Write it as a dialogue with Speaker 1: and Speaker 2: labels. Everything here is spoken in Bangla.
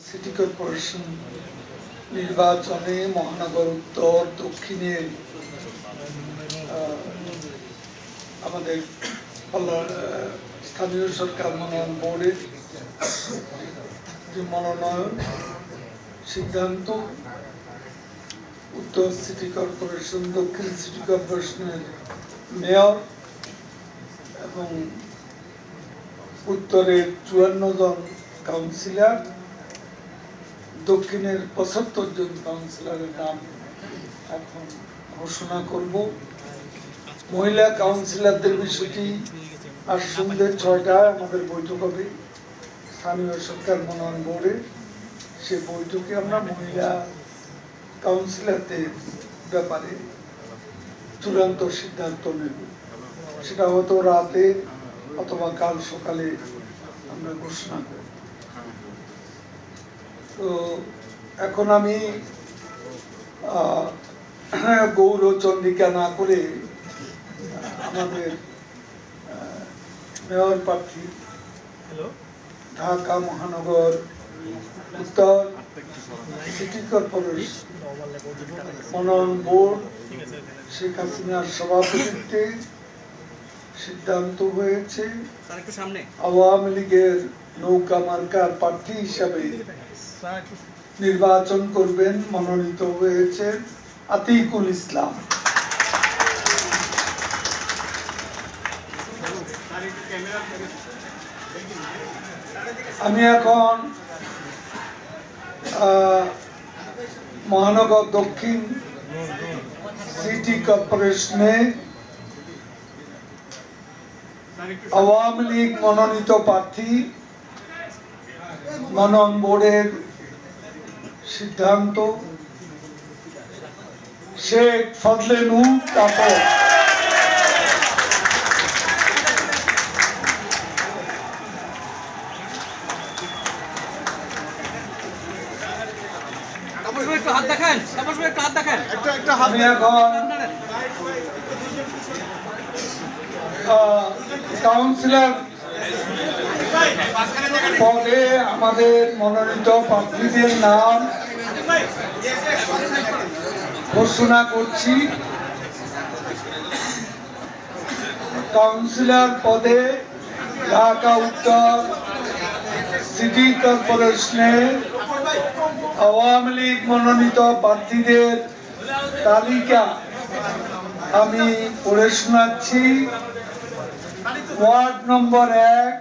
Speaker 1: সিটি কর্পোরেশন নির্বাচনে মহানগর উত্তর দক্ষিণের আমাদের স্থানীয় সরকার মনোনয়ন বোর্ডের যে মনোনয়ন সিদ্ধান্ত উত্তর সিটি কর্পোরেশন দক্ষিণ সিটি কর্পোরেশনের মেয়র এবং উত্তরের 54 জন কাউন্সিলর, দক্ষিণের 75 জন কাউন্সিলরের নাম এখন ঘোষণা করব। মহিলা কাউন্সিলরদের বিষয়টি আজ সন্ধ্যে 6টায় আমাদের বৈঠক হবে স্থানীয় সরকার মনোনয়ন বোর্ডে। সে বৈঠকে আমরা মহিলা কাউন্সিলরদের ব্যাপারে চূড়ান্ত সিদ্ধান্ত নেব। সেটা হয়তো রাতে অথবা কাল সকালে আমরা ঘোষণা করব। তো এখন আমি গৌরচন্দ্রিকা না করে আমাদের মেয়র প্রার্থী ঢাকা মহানগর উত্তর সিটি কর্পোরেশন মনোনয়ন বোর্ড শেখ হাসিনার সভাপতিত্বে সিদ্ধান্ত হয়েছে আওয়ামী লীগের নৌকা মার্কার প্রার্থী হিসাবে নির্বাচন করবেন মনোনীত হয়েছে আতিকুল ইসলাম। আমি এখন মহানগর দক্ষিণ সিটি কর্পোরেশনে আওয়ামী লীগ মনোনীত প্রার্থী মনোনয়ন বোর্ডের সিদ্ধান্ত শেখ ফজলে নূর তাপস আমি এখন কাউন্সিলর পদে আমাদের মনোনীত প্রার্থীদের নাম ঘোষণা করছি। কাউন্সিলর পদে ঢাকা উত্তর সিটি কর্পোরেশনের আওয়ামী লীগ মনোনীত প্রার্থীদের তালিকা আমি পড়ে শোনাচ্ছি। Ward number 1